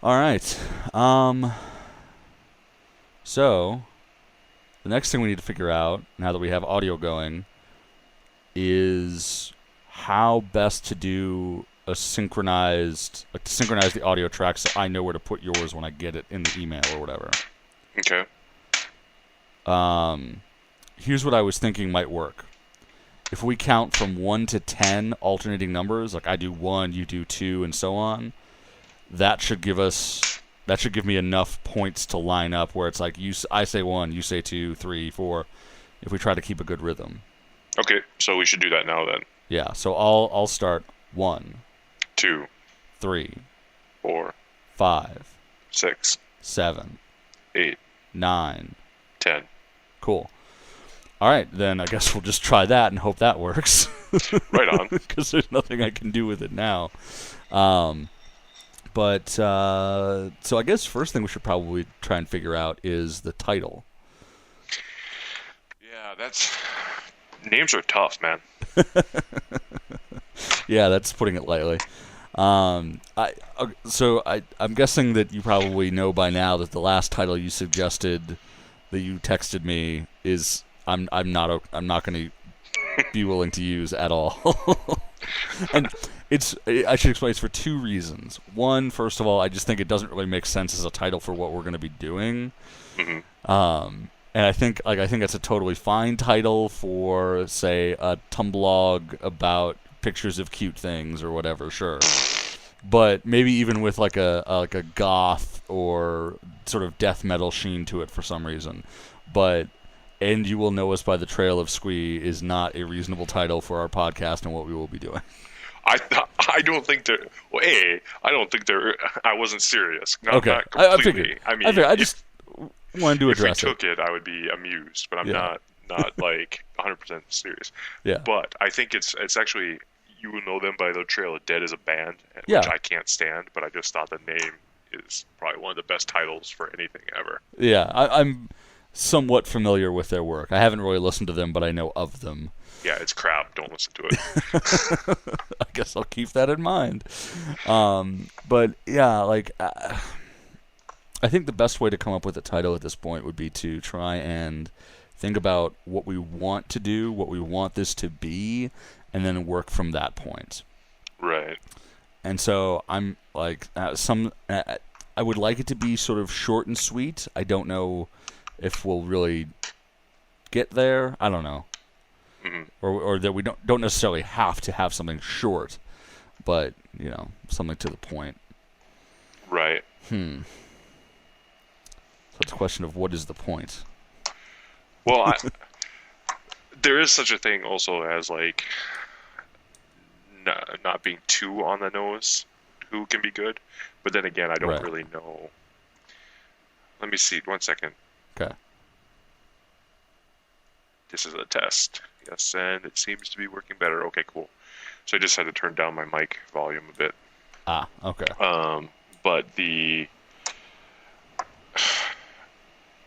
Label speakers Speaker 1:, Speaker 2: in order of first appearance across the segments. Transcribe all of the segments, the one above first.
Speaker 1: All right. So the next thing we need to figure out, now that we have audio going, is how best to do a synchronized, like to synchronize the audio tracks so I know where to put yours when I get it in the email or whatever.
Speaker 2: Okay.
Speaker 1: Here's what I was thinking might work. If we count from 1 to 10 alternating numbers, like I do 1, you do 2, and so on, that should give me enough points to line up where it's like I say 1, you say 2, 3, 4, if we try to keep a good rhythm.
Speaker 2: Okay, so we should do that now then.
Speaker 1: Yeah, so I'll start 1,
Speaker 2: 2,
Speaker 1: 3,
Speaker 2: 4,
Speaker 1: 5,
Speaker 2: 6,
Speaker 1: 7,
Speaker 2: 8,
Speaker 1: 9.
Speaker 2: 10.
Speaker 1: Cool. All right, then I guess we'll just try that and hope that works.
Speaker 2: Right on.
Speaker 1: Because there's nothing I can do with it now. So I guess first thing we should probably try and figure out is the title.
Speaker 2: Yeah, names are tough, man.
Speaker 1: Yeah, that's putting it lightly. I'm guessing that you probably know by now that the last title you suggested that you texted me is I'm not going to be willing to use at all. And I should explain it's for two reasons. One, first of all, I just think it doesn't really make sense as a title for what we're going to be doing.
Speaker 2: Mm-hmm.
Speaker 1: And I think it's a totally fine title for, say, a Tumblr about pictures of cute things or whatever, sure. But maybe even with like a goth or sort of death metal sheen to it for some reason. But "And You Will Know Us by the Trail of Squee" is not a reasonable title for our podcast and what we will be doing.
Speaker 2: I don't think they're. Well, I don't think they're. I wasn't serious.
Speaker 1: Okay,
Speaker 2: not completely.
Speaker 1: I figured. I just wanted to address
Speaker 2: if we took it, I would be amused, but I'm not like 100% serious.
Speaker 1: Yeah.
Speaker 2: But I think it's actually "You Will Know Them by the Trail of Dead" as a band,
Speaker 1: Yeah.
Speaker 2: which I can't stand. But I just thought the name is probably one of the best titles for anything ever.
Speaker 1: Yeah, I'm somewhat familiar with their work. I haven't really listened to them, but I know of them.
Speaker 2: Yeah, it's crap. Don't listen to it.
Speaker 1: I guess I'll keep that in mind. But yeah, like I think the best way to come up with a title at this point would be to try and think about what we want to do, what we want this to be, and then work from that point.
Speaker 2: Right.
Speaker 1: And so I'm like I would like it to be sort of short and sweet. I don't know if we'll really get there. I don't know.
Speaker 2: Mm-hmm.
Speaker 1: Or that we don't necessarily have to have something short, but something to the point.
Speaker 2: Right.
Speaker 1: So it's a question of what is the point.
Speaker 2: Well, there is such a thing also as like not being too on the nose, who can be good. But then again, I don't really know. Let me see. 1 second.
Speaker 1: Okay.
Speaker 2: This is a test. Yes, and it seems to be working better. Okay, cool. So I just had to turn down my mic volume a bit.
Speaker 1: Ah, okay.
Speaker 2: But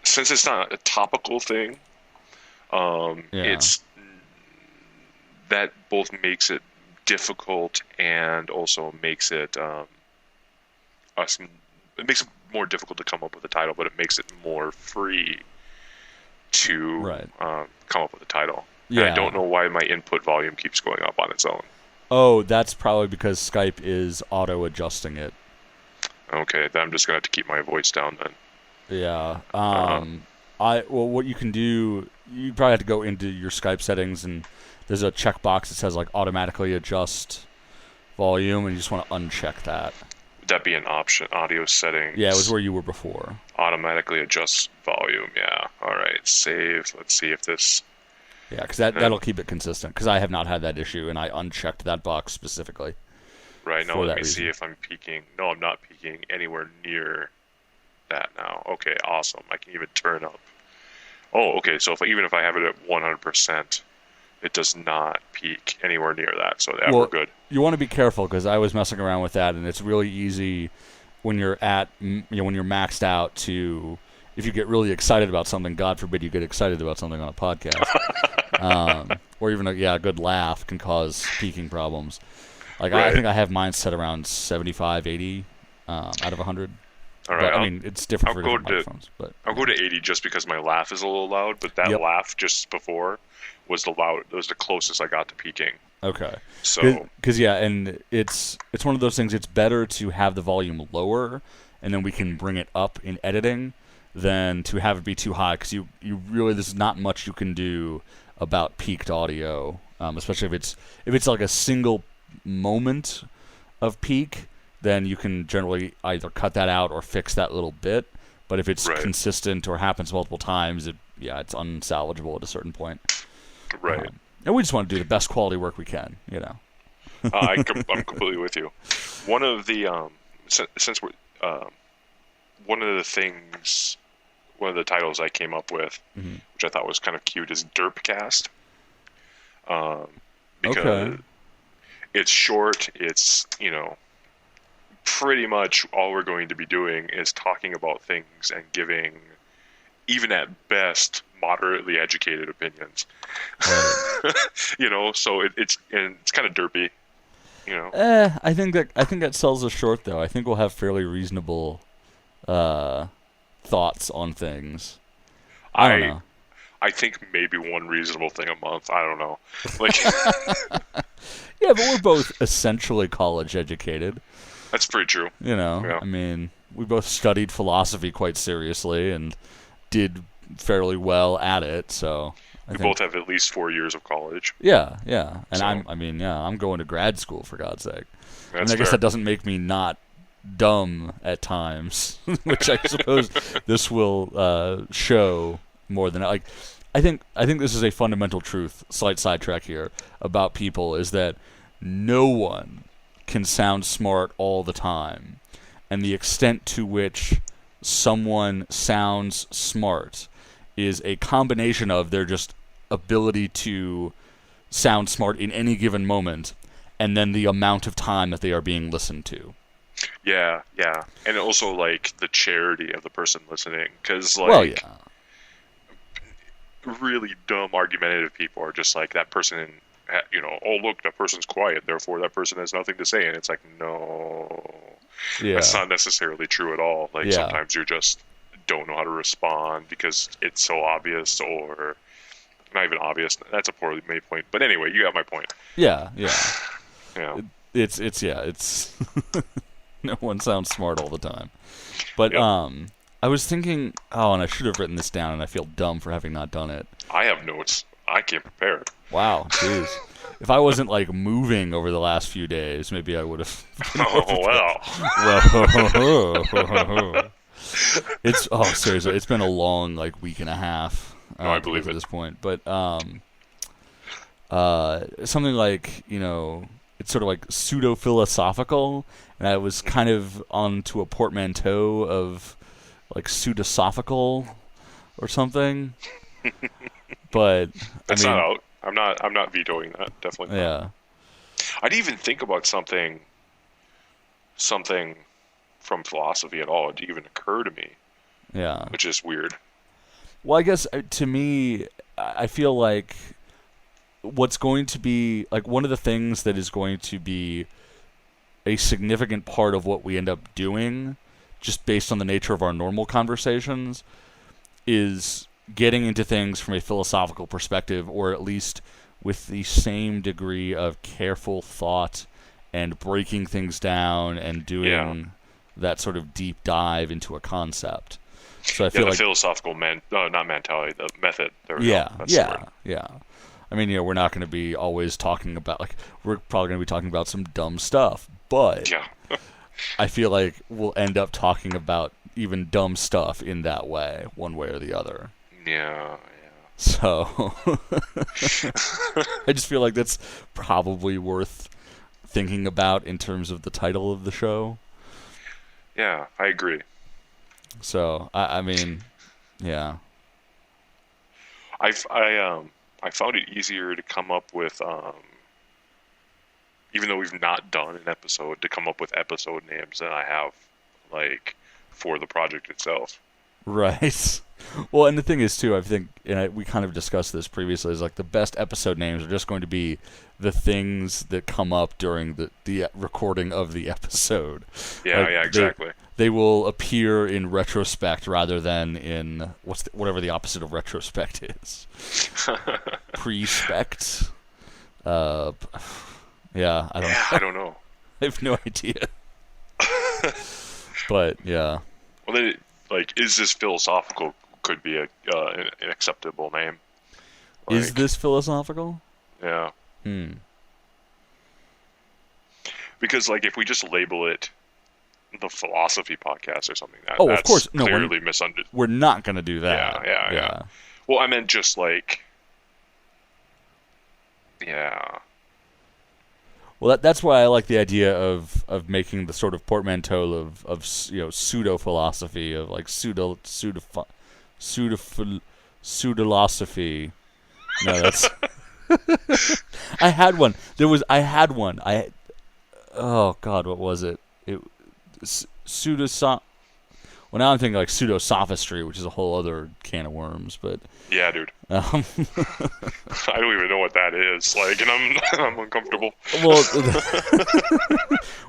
Speaker 2: since it's not a topical thing, it's that both makes it difficult and also makes it it makes it more difficult to come up with a title, but it makes it more free to come up with a title. Yeah. And I don't know why my input volume keeps going up on its own.
Speaker 1: Oh, that's probably because Skype is auto-adjusting it.
Speaker 2: Okay, then I'm just going to have to keep my voice down then.
Speaker 1: Yeah. What you can do, you probably have to go into your Skype settings, and there's a checkbox that says like automatically adjust volume, and you just want to uncheck that.
Speaker 2: Would that be an option? Audio settings.
Speaker 1: Yeah, it was where you were before.
Speaker 2: Automatically adjust volume. Yeah. All right. Save. Let's see if this.
Speaker 1: Yeah, because that'll keep it consistent. Because I have not had that issue, and I unchecked that box specifically.
Speaker 2: Right. Now let me see if I'm peaking. No, I'm not peaking anywhere near that now. Okay. Awesome. I can even turn up. Oh, okay. So even if I have it at 100%, it does not peak anywhere near that. So we're good.
Speaker 1: You want to be careful because I was messing around with that, and it's really easy when you're when you're maxed out to, if you get really excited about something, God forbid you get excited about something on a podcast, or even a good laugh can cause peaking problems. Like I think I have mine set around 75, 80 out of 100.
Speaker 2: All right,
Speaker 1: But I mean, it's different for different microphones. But
Speaker 2: I'll go to 80 just because my laugh is a little loud. But that laugh just before was the closest I got to peaking.
Speaker 1: Okay.
Speaker 2: So
Speaker 1: because and it's one of those things. It's better to have the volume lower, and then we can bring it up in editing, than to have it be too high. Because you really, there's not much you can do about peaked audio, especially if it's like a single moment of peak. Then you can generally either cut that out or fix that little bit. But if it's consistent or happens multiple times, it's unsalvageable at a certain point.
Speaker 2: Right.
Speaker 1: And we just want to do the best quality work we can,
Speaker 2: I'm completely with you. One of the one of the titles I came up with, which I thought was kind of cute, is Derpcast. Because it's short. It's pretty much all we're going to be doing is talking about things and giving, even at best, moderately educated opinions. Right. So it's kind of derpy.
Speaker 1: I think that sells us short, though. I think we'll have fairly reasonable thoughts on things. I don't know.
Speaker 2: I think maybe one reasonable thing a month. I don't know. Like,
Speaker 1: yeah, but we're both essentially college educated.
Speaker 2: That's pretty true.
Speaker 1: I mean, we both studied philosophy quite seriously and did fairly well at it. So
Speaker 2: we both have at least 4 years of college.
Speaker 1: Yeah, and so, I'm going to grad school, for God's sake. I guess that doesn't make me not dumb at times, which I suppose this will show more than like. I think this is a fundamental truth. Slight sidetrack here about people is that no one can sound smart all the time, and the extent to which someone sounds smart is a combination of their just ability to sound smart in any given moment, and then the amount of time that they are being listened to.
Speaker 2: Yeah, and also like the charity of the person listening, because really dumb argumentative people are just like, that person, oh look, that person's quiet, therefore that person has nothing to say, and it's like, no, that's not necessarily true at all. Like sometimes you just don't know how to respond because it's so obvious, or not even obvious. That's a poorly made point, but anyway, you got my point.
Speaker 1: Yeah. It's no one sounds smart all the time, but I was thinking, and I should have written this down, and I feel dumb for having not done it.
Speaker 2: I have notes. I came prepared.
Speaker 1: Wow, jeez. If I wasn't like moving over the last few days, maybe I would have. Seriously, it's been a long week and a half.
Speaker 2: I believe it
Speaker 1: at this point, but something like it's sort of like pseudo-philosophical, and I was kind of onto a portmanteau of like pseudosophical or something. But
Speaker 2: that's not out. I'm not vetoing that. Definitely not.
Speaker 1: Yeah.
Speaker 2: I didn't even think about something from philosophy at all. It didn't even occur to me.
Speaker 1: Yeah.
Speaker 2: Which is weird.
Speaker 1: Well, I guess to me, I feel like what's going to be like one of the things that is going to be a significant part of what we end up doing, just based on the nature of our normal conversations, is getting into things from a philosophical perspective, or at least with the same degree of careful thought and breaking things down and doing that sort of deep dive into a concept. So I feel like
Speaker 2: philosophical not mentality, the method.
Speaker 1: Yeah. I mean, we're not going to be always talking about we're probably going to be talking about some dumb stuff, but I feel like we'll end up talking about even dumb stuff in that way, one way or the other.
Speaker 2: Yeah.
Speaker 1: So I just feel like that's probably worth thinking about in terms of the title of the show.
Speaker 2: Yeah, I agree.
Speaker 1: So I mean, yeah.
Speaker 2: I found it easier to come up with, even though we've not done an episode, to come up with episode names than I have for the project itself.
Speaker 1: Right. Well, and the thing is too, I think, and we kind of discussed this previously, is like the best episode names are just going to be the things that come up during the recording of the episode.
Speaker 2: Yeah,
Speaker 1: like
Speaker 2: yeah, exactly.
Speaker 1: They will appear in retrospect rather than in whatever the opposite of retrospect is. Pre-spect. Yeah,
Speaker 2: I don't know.
Speaker 1: I have no idea. But yeah.
Speaker 2: Well, then, like, is this philosophical? Could be an acceptable name. Like,
Speaker 1: is this philosophical?
Speaker 2: Yeah. Because, like, if we just label it the philosophy podcast or something, that's
Speaker 1: of course, no,
Speaker 2: clearly misunderstood.
Speaker 1: We're not going to do that.
Speaker 2: Yeah. Well, I meant just like, yeah.
Speaker 1: Well, that's why I like the idea of making the sort of portmanteau of pseudo philosophy, of like pseudolosophy. No, that's. I had one. Oh God, what was it? Well, now I'm thinking like pseudo-sophistry, which is a whole other can of worms. But
Speaker 2: yeah, dude. I don't even know what that is. Like, and I'm uncomfortable.
Speaker 1: Well,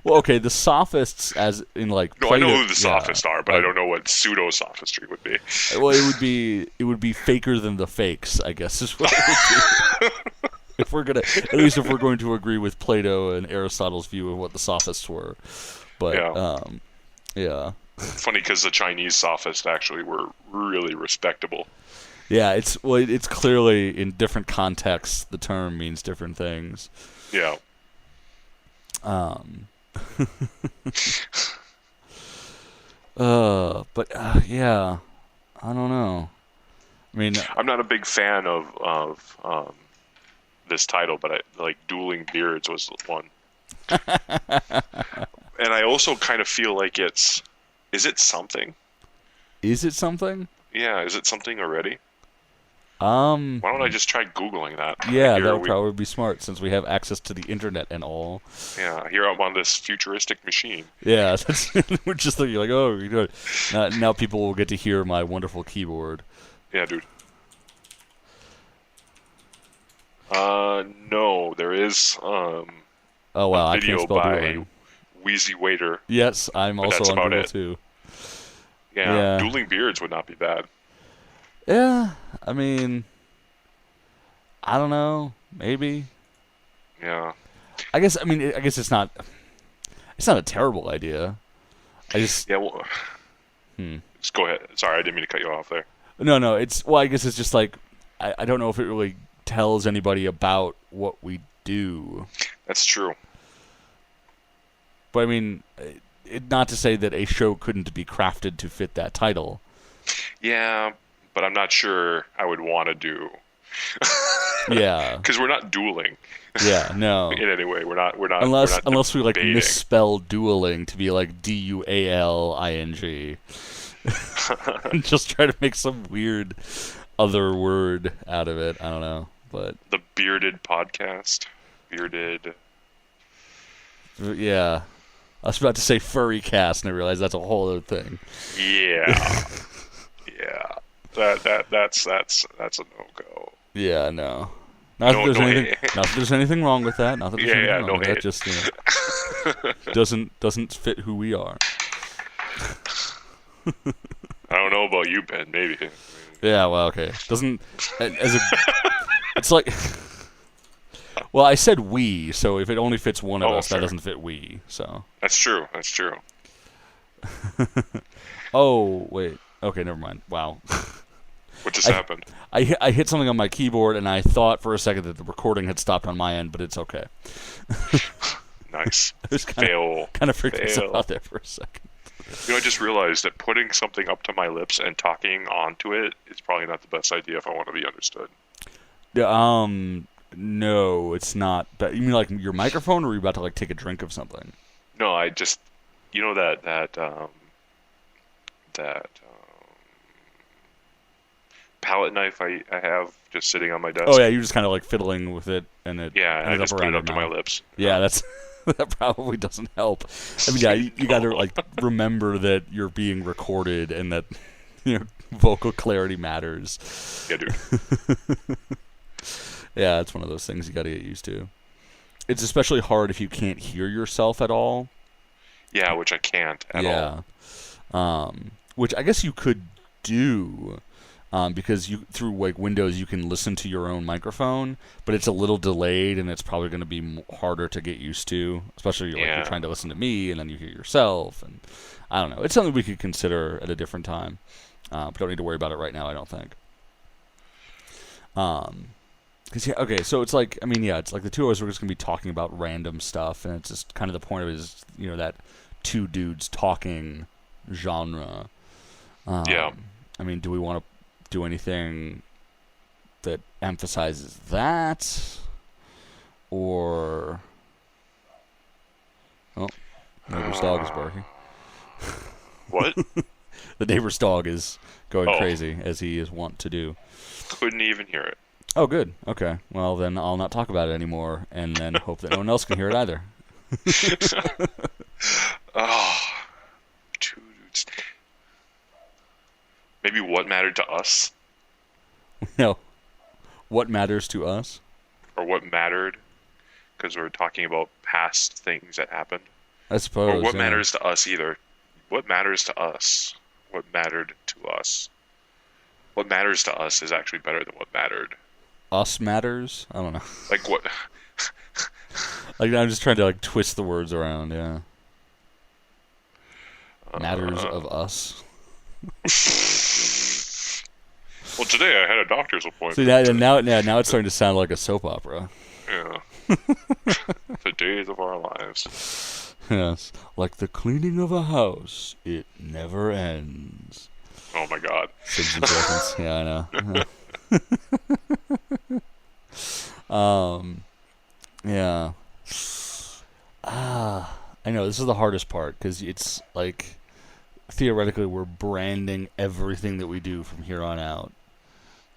Speaker 1: well, okay. The sophists, as in like
Speaker 2: no,
Speaker 1: Plato,
Speaker 2: I know who the sophists are, but I don't know what pseudo-sophistry would be.
Speaker 1: Well, it would be faker than the fakes, I guess, is what it would be. If we're going to agree with Plato and Aristotle's view of what the sophists were. But yeah.
Speaker 2: Funny because the Chinese sophists actually were really respectable.
Speaker 1: Yeah, it's clearly in different contexts the term means different things.
Speaker 2: Yeah.
Speaker 1: But yeah, I don't know. I mean,
Speaker 2: I'm not a big fan of this title, but I like Dueling Beards was one. And I also kind of feel like is it something?
Speaker 1: Is it something?
Speaker 2: Yeah, is it something already?
Speaker 1: Why
Speaker 2: don't I just try Googling that?
Speaker 1: Yeah, that would probably be smart since we have access to the internet and all.
Speaker 2: Yeah, here I'm on this futuristic machine.
Speaker 1: Yeah, we're just thinking like, oh, you know, now people will get to hear my wonderful keyboard.
Speaker 2: Yeah, dude. No, there is
Speaker 1: oh wow,
Speaker 2: a
Speaker 1: I can't
Speaker 2: video
Speaker 1: spell
Speaker 2: by
Speaker 1: dueling.
Speaker 2: Wheezy Waiter.
Speaker 1: Yes, I'm also on Google too.
Speaker 2: Yeah, Dueling Beards would not be bad.
Speaker 1: Yeah, I mean, I don't know, maybe.
Speaker 2: Yeah.
Speaker 1: I guess it's not a terrible idea.
Speaker 2: Yeah. Well, just go ahead. Sorry, I didn't mean to cut you off there.
Speaker 1: No. I guess it's just like I don't know if it really tells anybody about what we do.
Speaker 2: That's true.
Speaker 1: But I mean, not to say that a show couldn't be crafted to fit that title.
Speaker 2: Yeah, but I'm not sure I would want to do.
Speaker 1: Yeah.
Speaker 2: Because we're not dueling.
Speaker 1: Yeah, no.
Speaker 2: In any way, we're not.
Speaker 1: Unless we like
Speaker 2: debating.
Speaker 1: misspell dueling to be like DUALING. Just try to make some weird other word out of it. I don't know, but
Speaker 2: the Bearded Podcast. Bearded.
Speaker 1: Yeah. I was about to say furry cast, and I realized that's a whole other thing.
Speaker 2: Yeah. Yeah. That's a no-go.
Speaker 1: Yeah, no. Not that there's anything wrong with that. Not that there's anything wrong with that. Just doesn't fit who we are.
Speaker 2: I don't know about you, Ben. Maybe.
Speaker 1: Yeah. Well, okay. It's like. Well, I said we, so if it only fits one of us,
Speaker 2: fair.
Speaker 1: That doesn't fit we. So.
Speaker 2: That's true.
Speaker 1: Oh wait. Okay, never mind. Wow.
Speaker 2: What just happened?
Speaker 1: I hit something on my keyboard, and I thought for a second that the recording had stopped on my end, but it's okay.
Speaker 2: Nice.
Speaker 1: I was kind of freaked myself out there for a second.
Speaker 2: I just realized that putting something up to my lips and talking onto it is probably not the best idea if I want to be understood.
Speaker 1: No, it's not. But you mean like your microphone, or are you about to like take a drink of something?
Speaker 2: No, I just, that palette knife I have just sitting on my desk.
Speaker 1: Oh yeah, you're just kind of like fiddling with it, and it
Speaker 2: I just put it up to my lips.
Speaker 1: Yeah, that probably doesn't help. I mean, yeah, you got to like remember that you're being recorded and that Vocal clarity matters.
Speaker 2: Yeah, dude.
Speaker 1: Yeah, it's one of those things you got to get used to. It's especially hard if you can't hear yourself at all.
Speaker 2: Yeah, which I can't at all.
Speaker 1: Yeah. Which I guess you could do, because through like Windows you can listen to your own microphone, but it's a little delayed and it's probably going to be harder to get used to, especially like you're trying to listen to me and then you hear yourself, and I don't know. It's something we could consider at a different time, but don't need to worry about it right now, I don't think. So it's like, it's like the two of us are just going to be talking about random stuff, and it's just kind of the point of it is, that two dudes talking genre. Do we want to do anything that emphasizes that? Or... Oh, neighbor's dog is barking.
Speaker 2: What?
Speaker 1: The neighbor's dog is going crazy, as he is wont to do.
Speaker 2: Couldn't even hear it.
Speaker 1: Oh, good. Okay. Well, then I'll not talk about it anymore, and then hope that no one else can hear it either.
Speaker 2: Two dudes. Maybe what mattered to us?
Speaker 1: No. What matters to us?
Speaker 2: Or what mattered? Because we're talking about past things that happened.
Speaker 1: I suppose.
Speaker 2: Or what matters to us either. What matters to us? What mattered to us? What matters to us is actually better than what mattered.
Speaker 1: Us matters? I don't know.
Speaker 2: Like what?
Speaker 1: Like I'm just trying to like twist the words around, yeah. Matters of us.
Speaker 2: Well, today I had a doctor's appointment.
Speaker 1: See, now it's starting to sound like a soap opera.
Speaker 2: Yeah. The days of our lives.
Speaker 1: Yes. Like the cleaning of a house. It never ends.
Speaker 2: Oh my god.
Speaker 1: Simpsons reference. Yeah, I know. Yeah. I know, this is the hardest part, because it's like, theoretically, we're branding everything that we do from here on out.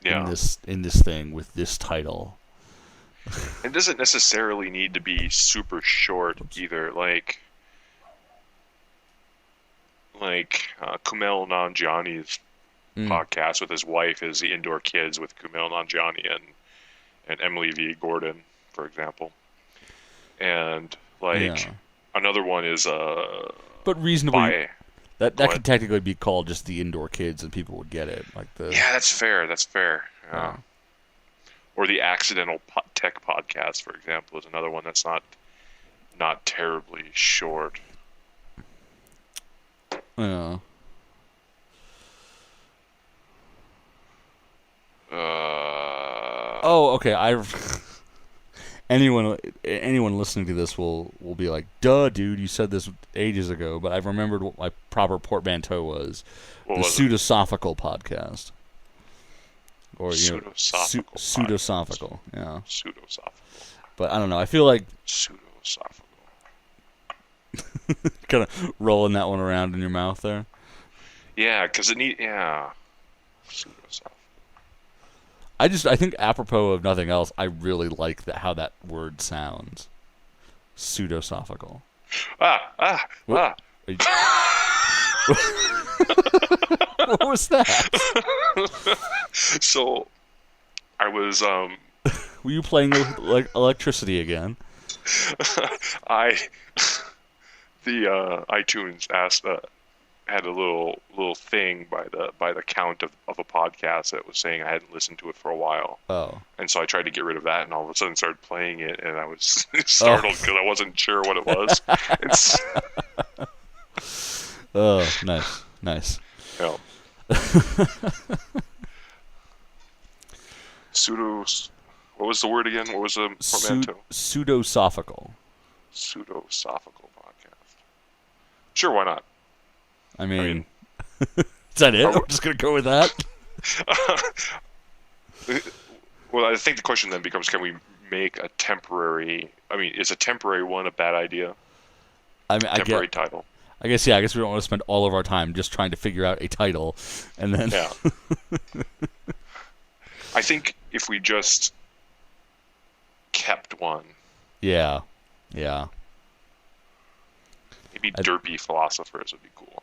Speaker 2: Yeah.
Speaker 1: In this thing with this title.
Speaker 2: It doesn't necessarily need to be super short either. Like Kumail Nanjiani's podcast with his wife is The Indoor Kids with Kumail Nanjiani and Emily V. Gordon, for example. And another one is
Speaker 1: but reasonably that could technically be called just The Indoor Kids and people would get it. Yeah,
Speaker 2: that's fair. Yeah. Or the Accidental Tech Podcast, for example, is another one that's not terribly short.
Speaker 1: Yeah. Okay. Anyone listening to this will be like, duh, dude, you said this ages ago, but I've remembered what my proper portmanteau was. The Pseudosophical Podcast. Or, Pseudosophical, yeah.
Speaker 2: Pseudosophical.
Speaker 1: But I don't know, I feel like...
Speaker 2: Pseudosophical.
Speaker 1: Kind of rolling that one around in your mouth there.
Speaker 2: Yeah, because Pseudosophical.
Speaker 1: I think apropos of nothing else, I really like how that word sounds. Pseudosophical.
Speaker 2: What
Speaker 1: was that?
Speaker 2: So, I was
Speaker 1: Were you playing with electricity again?
Speaker 2: The iTunes had a little thing by the count of a podcast that was saying I hadn't listened to it for a while.
Speaker 1: Oh.
Speaker 2: And so I tried to get rid of that, and all of a sudden started playing it, and I was startled because I wasn't sure what it was.
Speaker 1: Oh, nice.
Speaker 2: Yeah. What was the word again? What was the portmanteau?
Speaker 1: Pseudosophical.
Speaker 2: Pseudosophical podcast. Sure, why not?
Speaker 1: I mean is that it? I'm just going to go with that?
Speaker 2: Well, I think the question then becomes, can we make a temporary... is a temporary one a bad idea? Temporary title.
Speaker 1: I guess we don't want to spend all of our time just trying to figure out a title, and then...
Speaker 2: Yeah. I think if we just kept one...
Speaker 1: Yeah.
Speaker 2: Maybe derpy philosophers would be cool.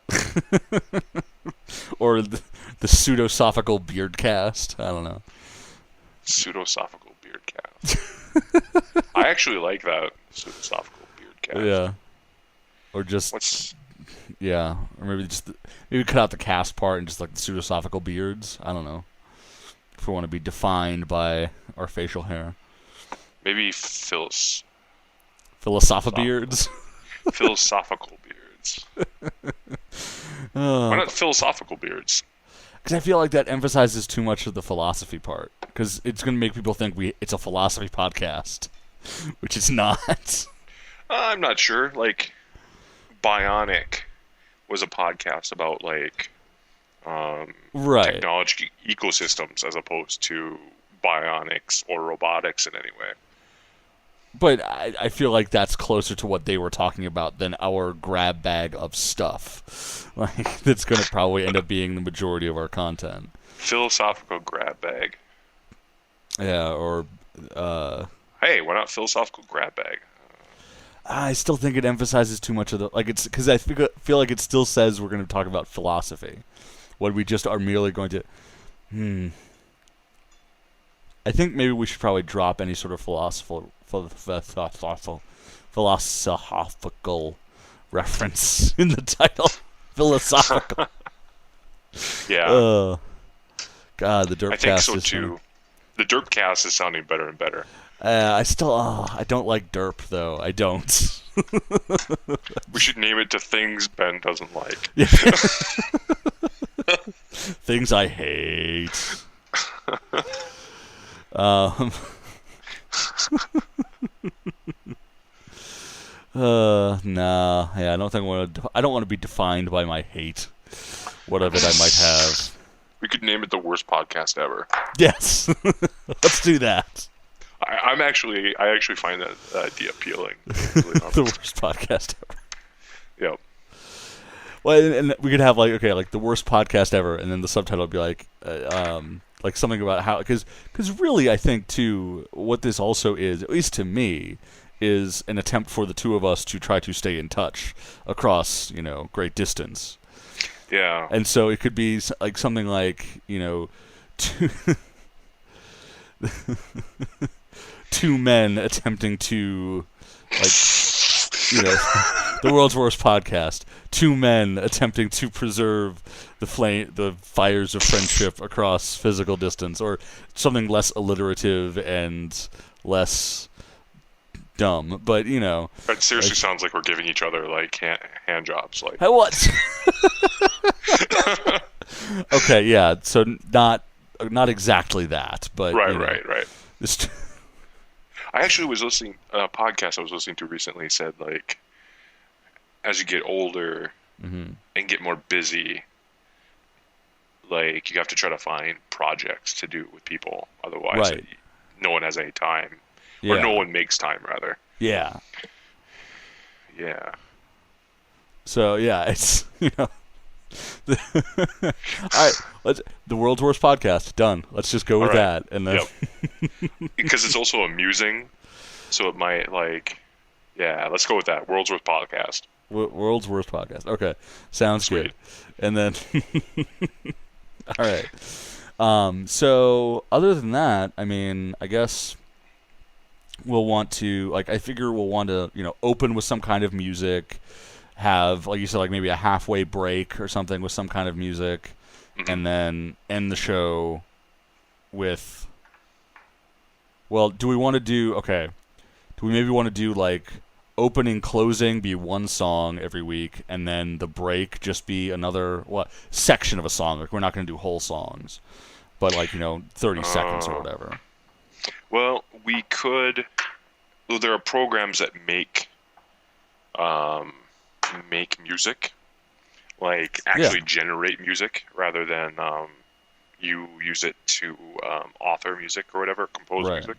Speaker 1: Or the The pseudosophical beard cast. I don't know.
Speaker 2: Pseudosophical beard cast. I actually like that pseudosophical beard cast.
Speaker 1: Yeah. Or just yeah, or maybe cut out the cast part and just like the pseudosophical beards. I don't know. If we want to be defined by our facial hair.
Speaker 2: Maybe
Speaker 1: philosophical beards.
Speaker 2: Philosophical beards. Why not philosophical beards?
Speaker 1: Because I feel like that emphasizes too much of the philosophy part. Because it's going to make people think it's a philosophy podcast, which it's not.
Speaker 2: I'm not sure. Like, Bionic was a podcast about like technology ecosystems as opposed to bionics or robotics in any way.
Speaker 1: But I feel like that's closer to what they were talking about than our grab bag of stuff. Like, that's going to probably end up being the majority of our content.
Speaker 2: Philosophical grab bag.
Speaker 1: Yeah, or...
Speaker 2: hey, why not philosophical grab bag?
Speaker 1: I still think it emphasizes too much of the... Like, it's because I feel like it still says we're going to talk about philosophy. When we just are merely going to... I think maybe we should probably drop any sort of philosophical reference in the title. Philosophical.
Speaker 2: Yeah.
Speaker 1: God, the Derpcast.
Speaker 2: I think so too. The Derpcast is sounding better and better.
Speaker 1: I don't like Derp though. I don't.
Speaker 2: We should name it to things Ben doesn't like.
Speaker 1: Yeah. Things I hate. Nah. Yeah, I don't want to be defined by my hate. What of it I might have.
Speaker 2: We could name it the worst podcast ever.
Speaker 1: Yes. Let's do that.
Speaker 2: I actually find that idea appealing.
Speaker 1: The worst podcast ever.
Speaker 2: Yep.
Speaker 1: Well, and we could have like the worst podcast ever, and then the subtitle would be like something about how because really I think too what this also is, at least to me, is an attempt for the two of us to try to stay in touch across great distance.
Speaker 2: Yeah.
Speaker 1: And so it could be like something like two men attempting to the world's worst podcast. Two men attempting to preserve the fires of friendship across physical distance, or something less alliterative and less dumb. But
Speaker 2: that seriously sounds like we're giving each other like hand jobs. Like
Speaker 1: what? Okay, yeah. So not exactly that, but
Speaker 2: right. I actually was listening a podcast I was listening to recently said like as you get older and get more busy, like you have to try to find projects to do with people. Otherwise, no one has any time, or no one makes time rather.
Speaker 1: Yeah.
Speaker 2: Yeah.
Speaker 1: So yeah, it's all right. The world's worst podcast done. Let's just go with that, and then
Speaker 2: because it's also amusing, so it might let's go with that. World's worst podcast.
Speaker 1: World's worst podcast. Okay, sounds
Speaker 2: Sweet.
Speaker 1: good. And then, all right. So other than that, I mean, I guess we'll want to open with some kind of music. Have, like you said, like maybe a halfway break or something with some kind of music, and then end the show with. Well, do we want to do? Okay, do we maybe want to do like opening, closing be one song every week, and then the break just be another section of a song? Like we're not going to do whole songs, but 30 seconds or whatever.
Speaker 2: Well, we could. Well, there are programs that make music, like actually generate music rather than you use it to author music or whatever, compose music.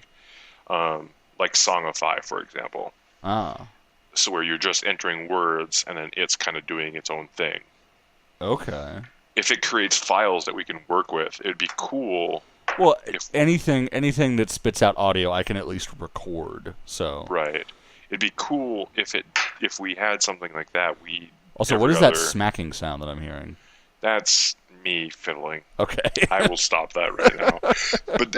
Speaker 2: Like Songify, for example. So where you're just entering words and then it's kind of doing its own thing.
Speaker 1: Okay.
Speaker 2: If it creates files that we can work with, it'd be cool.
Speaker 1: Well, anything that spits out audio, I can at least record. So
Speaker 2: right, it'd be cool if we had something like that.
Speaker 1: Also, what is that smacking sound that I'm hearing?
Speaker 2: That's me fiddling.
Speaker 1: Okay.
Speaker 2: I will stop that right now. But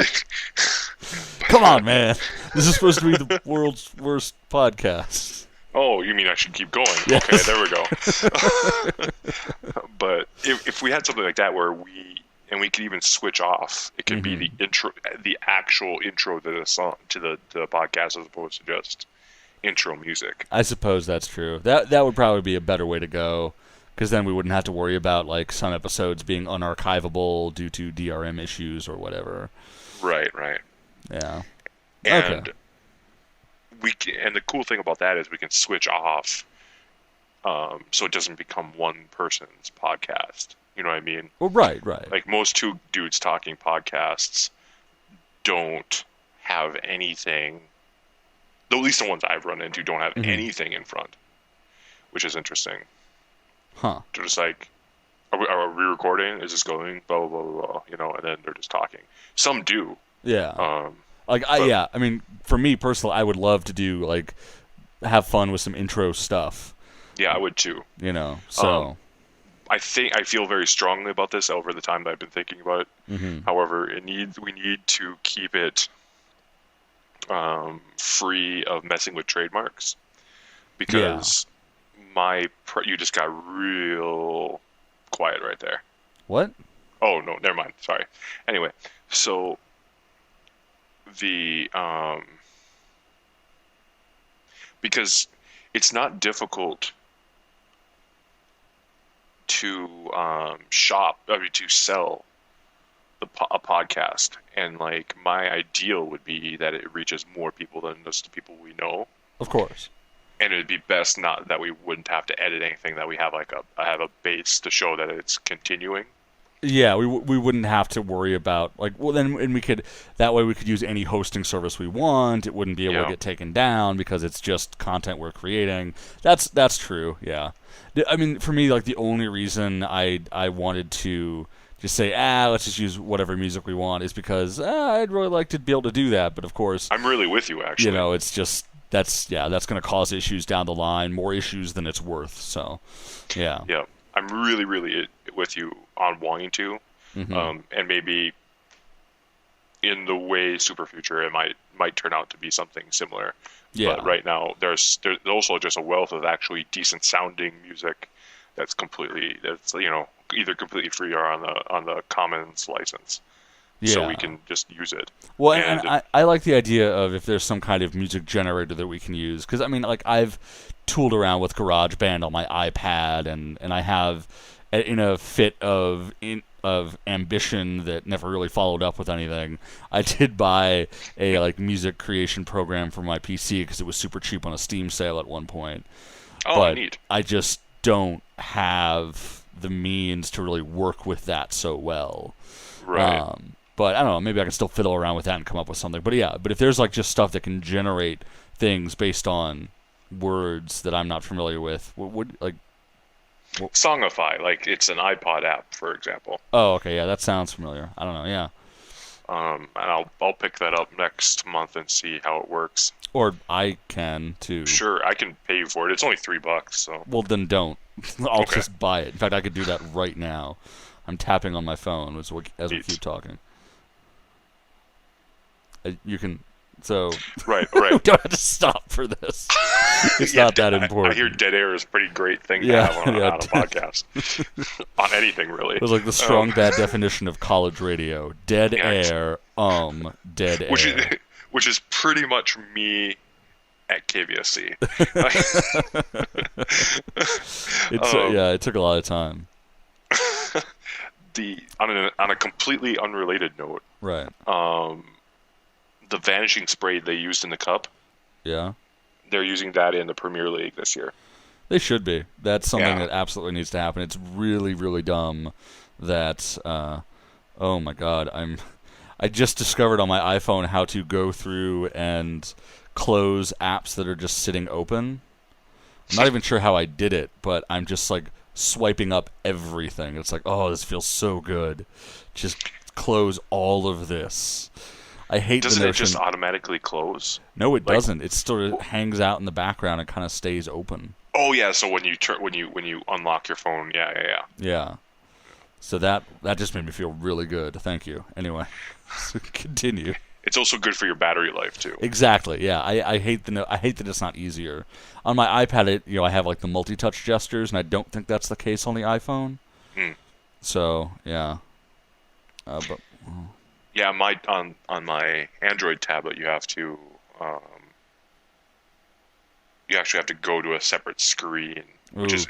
Speaker 1: come on, man. This is supposed to be the world's worst podcast.
Speaker 2: Oh, you mean I should keep going?
Speaker 1: Yes.
Speaker 2: Okay, there we go. But if we had something like that where we could even switch off, it could be the intro, the actual intro to the song, to the podcast, as opposed to just intro music.
Speaker 1: I suppose that's true. That would probably be a better way to go, because then we wouldn't have to worry about like some episodes being unarchivable due to DRM issues or whatever.
Speaker 2: Right.
Speaker 1: Yeah.
Speaker 2: And and the cool thing about that is we can switch off, so it doesn't become one person's podcast. You know what I mean?
Speaker 1: Well, right.
Speaker 2: Like most two dudes talking podcasts don't have anything. At least the ones I've run into don't have anything in front, which is interesting.
Speaker 1: Huh.
Speaker 2: They're just like, are we recording? Is this going? Blah, blah, blah, blah, you know, and then they're just talking. Some do.
Speaker 1: Yeah. I mean, for me personally, I would love to do, like, have fun with some intro stuff.
Speaker 2: Yeah, I would too.
Speaker 1: You know, so.
Speaker 2: I feel very strongly about this over the time that I've been thinking about it. However, we need to keep it free of messing with trademarks, because you just got real quiet right there.
Speaker 1: What?
Speaker 2: Oh no, never mind. Sorry. Anyway, so the because it's not difficult to to sell a podcast, and like my ideal would be that it reaches more people than just the people we know.
Speaker 1: Of course.
Speaker 2: And it'd be best not that we wouldn't have to edit anything, that we have I have a base to show that it's continuing.
Speaker 1: Yeah, we wouldn't have to worry about, like, well, then, and we could, that way we could use any hosting service we want. It wouldn't be able to get taken down because it's just content we're creating. That's true. Yeah. I mean, for me, like, the only reason I wanted to just say, let's just use whatever music we want is because I'd really like to be able to do that. But of course,
Speaker 2: I'm really with you, actually.
Speaker 1: You know, it's just that's going to cause issues down the line, more issues than it's worth. So, yeah.
Speaker 2: Yeah, I'm really, really with you on wanting to, and maybe in the way super future it might turn out to be something similar. Yeah. But right now there's also just a wealth of actually decent sounding music that's either completely free or on the Commons license. Yeah. So we can just use it.
Speaker 1: Well, and I like the idea of if there's some kind of music generator that we can use, because I mean, like, I've tooled around with GarageBand on my iPad, and I have, in a fit of ambition that never really followed up with anything, I did buy a music creation program for my PC because it was super cheap on a Steam sale at one point.
Speaker 2: Oh,
Speaker 1: but
Speaker 2: neat.
Speaker 1: I just don't have the means to really work with that so well.
Speaker 2: Right.
Speaker 1: But I don't know, maybe I can still fiddle around with that and come up with something. But yeah, but if there's like just stuff that can generate things based on words that I'm not familiar with,
Speaker 2: Songify, like it's an iPod app, for example.
Speaker 1: Oh, okay, yeah, that sounds familiar. I don't know, yeah.
Speaker 2: And I'll pick that up next month and see how it works.
Speaker 1: Or I can too.
Speaker 2: Sure, I can pay you for it. It's only $3, so.
Speaker 1: Well, then don't. I'll just buy it. In fact, I could do that right now. I'm tapping on my phone as we keep talking. You can. So
Speaker 2: right.
Speaker 1: We don't have to stop for this. It's not that important.
Speaker 2: I hear dead air is a pretty great thing to have on a podcast. On anything, really.
Speaker 1: It was like the strong bad definition of college radio. Dead air, dead air.
Speaker 2: Which is pretty much me at KVSC.
Speaker 1: It took a lot of time.
Speaker 2: On a completely unrelated note,
Speaker 1: right?
Speaker 2: The vanishing spray they used in the cup.
Speaker 1: Yeah.
Speaker 2: They're using that in the Premier League this year.
Speaker 1: They should be. That's something that absolutely needs to happen. It's really, really dumb that. Oh my God! I just discovered on my iPhone how to go through and close apps that are just sitting open. I'm not even sure how I did it, but I'm just like swiping up everything. It's like, oh, this feels so good. Just close all of this. I hate the notion.
Speaker 2: Doesn't it just automatically close?
Speaker 1: No, it doesn't. It sort of hangs out in the background and kind of stays open.
Speaker 2: Oh yeah, so when you unlock your phone, yeah.
Speaker 1: Yeah. So that just made me feel really good. Thank you. Anyway, so continue.
Speaker 2: It's also good for your battery life too.
Speaker 1: Exactly. Yeah. I hate I hate that it's not easier. On my iPad, I have like the multi-touch gestures, and I don't think that's the case on the iPhone.
Speaker 2: Hmm.
Speaker 1: So yeah.
Speaker 2: Yeah, on my Android tablet, you have to you actually have to go to a separate screen, which is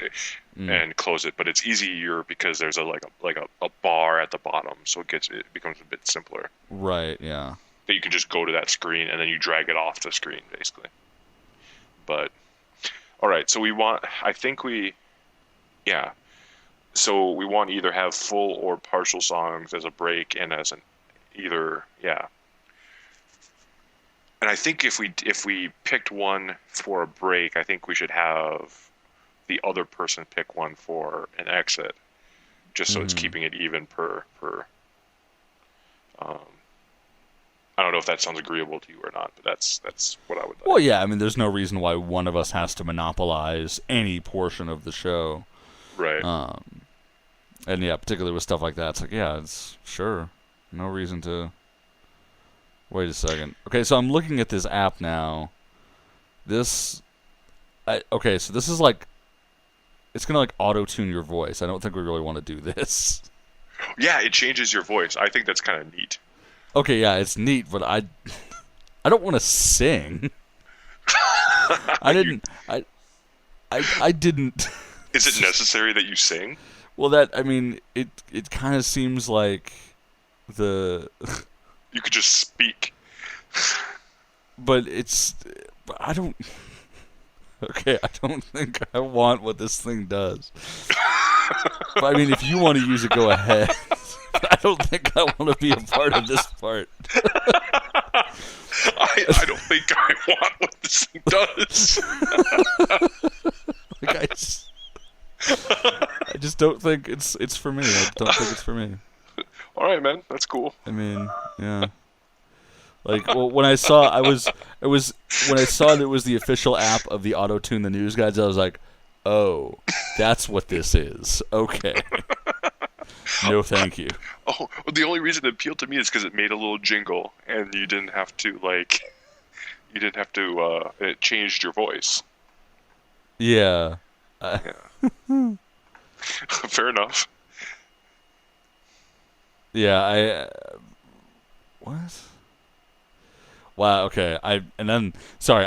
Speaker 2: and close it. But it's easier because there's a bar at the bottom, so it becomes a bit simpler.
Speaker 1: Right. Yeah.
Speaker 2: That you can just go to that screen and then you drag it off the screen, basically. But all right, so so we want to either have full or partial songs as a break and as an either, yeah. And I think if we picked one for a break, I think we should have the other person pick one for an exit, just so it's keeping it even per. I don't know if that sounds agreeable to you or not, but that's what I would like.
Speaker 1: Well, yeah, I mean, there's no reason why one of us has to monopolize any portion of the show.
Speaker 2: Right.
Speaker 1: And yeah, particularly with stuff like that, it's like, yeah, it's sure. No reason to... Wait a second. Okay, so I'm looking at this app now. Okay, so this is like... It's going to like auto-tune your voice. I don't think we really want to do this.
Speaker 2: Yeah, it changes your voice. I think that's kind of neat.
Speaker 1: Okay, yeah, it's neat, but I don't want to sing. I didn't.
Speaker 2: Is it necessary that you sing?
Speaker 1: Well, it kind of seems like you
Speaker 2: could just speak.
Speaker 1: But I don't. Okay, I don't think I want what this thing does. But I mean, if you want to use it, go ahead. I don't think I want to be a part of this part.
Speaker 2: I don't think I want what this thing does.
Speaker 1: I just don't think it's for me. I don't think it's for me.
Speaker 2: All right, man, that's cool.
Speaker 1: I mean, yeah. Like, well, when I saw that it was the official app of the Auto-Tune the News Guides, I was like, oh, that's what this is. Okay. No, thank you.
Speaker 2: Oh, well, the only reason it appealed to me is because it made a little jingle, and you didn't have to it changed your voice.
Speaker 1: Yeah.
Speaker 2: Yeah. Fair enough.
Speaker 1: Yeah, what? Wow, okay. I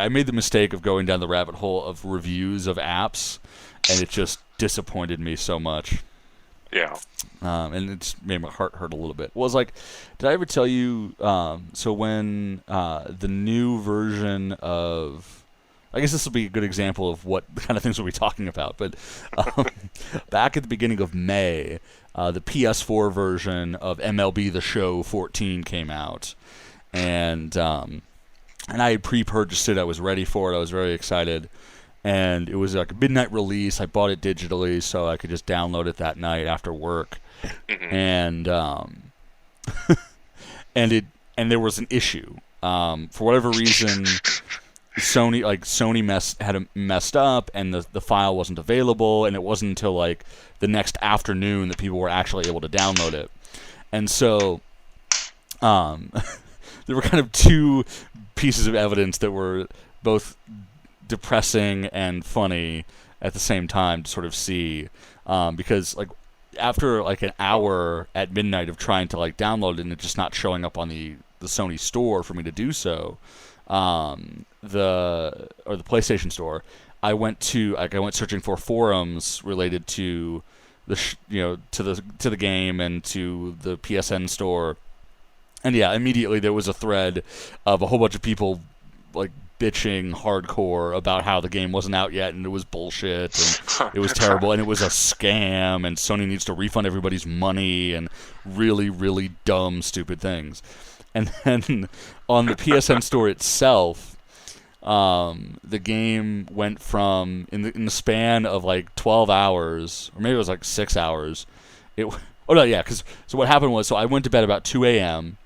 Speaker 1: made the mistake of going down the rabbit hole of reviews of apps, and it just disappointed me so much.
Speaker 2: Yeah.
Speaker 1: And it's made my heart hurt a little bit. Well, it's like, did I ever tell you, so when the new version of, I guess this will be a good example of what kind of things we'll be talking about, but back at the beginning of May, the PS4 version of MLB The Show 14 came out. And I had pre-purchased it. I was ready for it. I was very excited. And it was like a midnight release. I bought it digitally so I could just download it that night after work. And and there was an issue. For whatever reason, Sony had messed up, and the file wasn't available, and it wasn't until like the next afternoon that people were actually able to download it. And so there were kind of two pieces of evidence that were both depressing and funny at the same time to sort of see, because like after like an hour at midnight of trying to like download it and it just not showing up on the Sony store for me to do so, the PlayStation store, I went searching for forums related to to the game and to the PSN store. And yeah, immediately there was a thread of a whole bunch of people like bitching hardcore about how the game wasn't out yet and it was bullshit and it was terrible and it was a scam and Sony needs to refund everybody's money and really, really dumb, stupid things. And then on the PSN store itself, the game went from in the span of like 12 hours, or maybe it was like 6 hours. So what happened was, I went to bed about 2 a.m.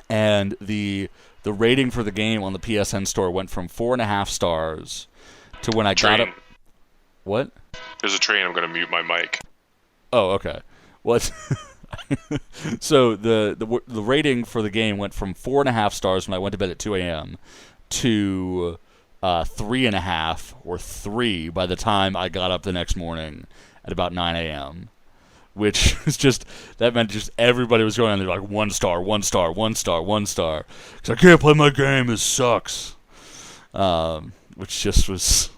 Speaker 1: and the rating for the game on the PSN store went from 4.5 stars to when I got up. What?
Speaker 2: There's a train. I'm going to mute my mic.
Speaker 1: Oh, okay. What? So the rating for the game went from 4.5 stars when I went to bed at 2 a.m. to 3.5 or 3 by the time I got up the next morning at about 9 a.m. Which is just, that meant just everybody was going on there like 1 star, 1 star, 1 star, 1 star. Because I can't play my game, it sucks. Which just was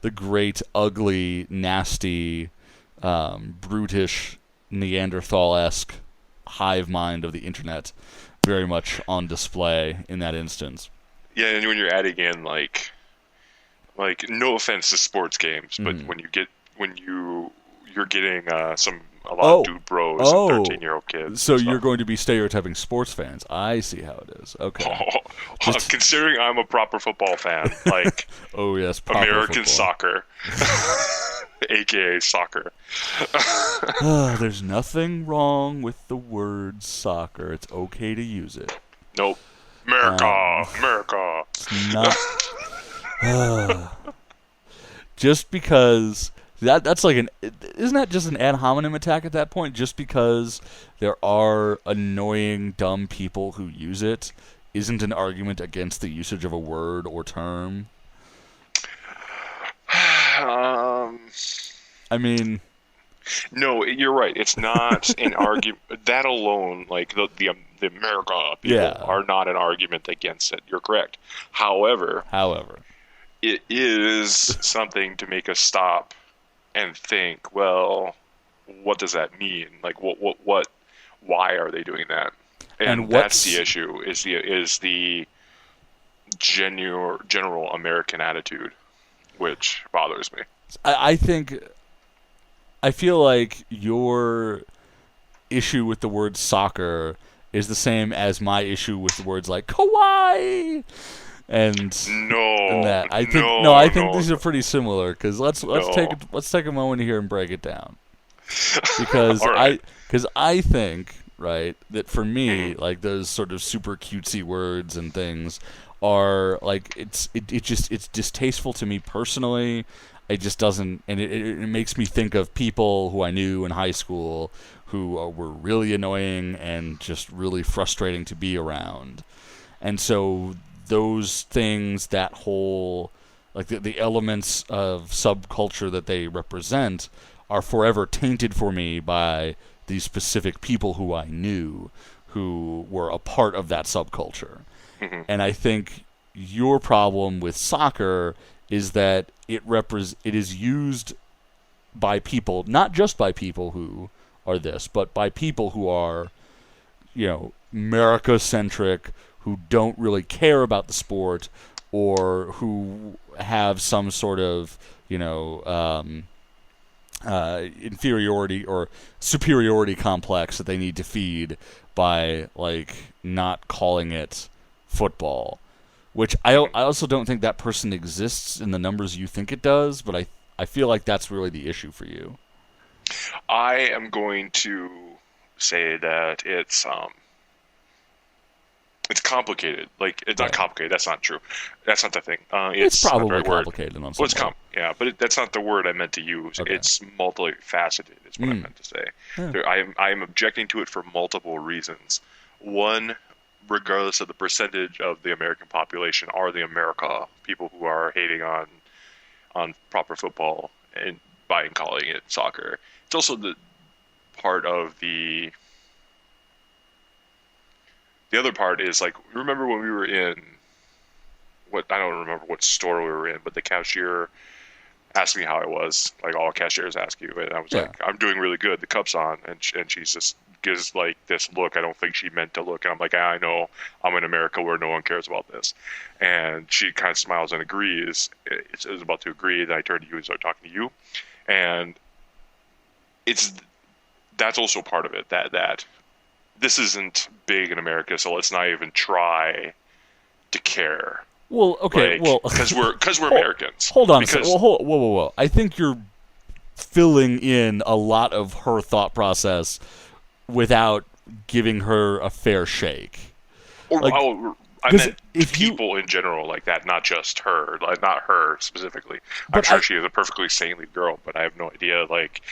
Speaker 1: the great, ugly, nasty, brutish, Neanderthal-esque hive mind of the internet very much on display in that instance.
Speaker 2: Yeah, and when you're adding in like no offense to sports games, but when you're getting a lot of dude bros and 13-year-old kids.
Speaker 1: So you're going to be stereotyping sports fans. I see how it is. Okay.
Speaker 2: Considering I'm a proper football fan, like
Speaker 1: oh yes,
Speaker 2: American soccer, aka soccer.
Speaker 1: There's nothing wrong with the word soccer. It's okay to use it.
Speaker 2: Nope. America.
Speaker 1: It's not. Just because that's like isn't that just an ad hominem attack at that point? Just because there are annoying, dumb people who use it isn't an argument against the usage of a word or term. I mean,
Speaker 2: no, you're right. It's not an argument. That alone, like the America people are not an argument against it. You're correct. However, it is something to make us stop and think, well, what does that mean? Like, why are they doing that? And that's the issue, is the general American attitude, which bothers me.
Speaker 1: I feel like your issue with the word soccer is the same as my issue with the words like kawaii. And that I think these are pretty similar, because let's take a moment here and break it down, because I think, right, that for me, like, those sort of super cutesy words and things are like, it's distasteful to me personally. It just doesn't, and it makes me think of people who I knew in high school who were really annoying and just really frustrating to be around, and so those things, that whole, like the elements of subculture that they represent, are forever tainted for me by these specific people who I knew who were a part of that subculture. Mm-hmm. And I think your problem with soccer is that it is used by people, not just by people who are this, but by people who are, America-centric, who don't really care about the sport, or who have some sort of, inferiority or superiority complex that they need to feed by, like, not calling it football. Which I also don't think that person exists in the numbers you think it does, but I feel like that's really the issue for you.
Speaker 2: I am going to say that it's complicated. Like, it's not complicated. That's not true. That's not the thing. It's
Speaker 1: probably complicated on some level.
Speaker 2: That's not the word I meant to use. Okay. It's multifaceted is what I meant to say. Yeah. I am objecting to it for multiple reasons. One, regardless of the percentage of the American population, are the America people who are hating on proper football and by calling it soccer. It's also the part of the other part is, like, remember when we were in I don't remember what store we were in, but the cashier asked me how I was, like all cashiers ask you, and I was like, I'm doing really good, the cup's on, and she just gives like this look. I don't think she meant to look, and I'm like, I know, I'm in America where no one cares about this, and she kind of smiles and agrees. It was about to agree, then I turned to you and started talking to you, and that's also part of it, that this isn't big in America, so let's not even try to care.
Speaker 1: Well, okay,
Speaker 2: because we're Americans.
Speaker 1: Hold on a second. Whoa. I think you're filling in a lot of her thought process without giving her a fair shake.
Speaker 2: I meant people in general like that, not just her, like not her specifically. I'm sure she is a perfectly saintly girl, but I have no idea, like.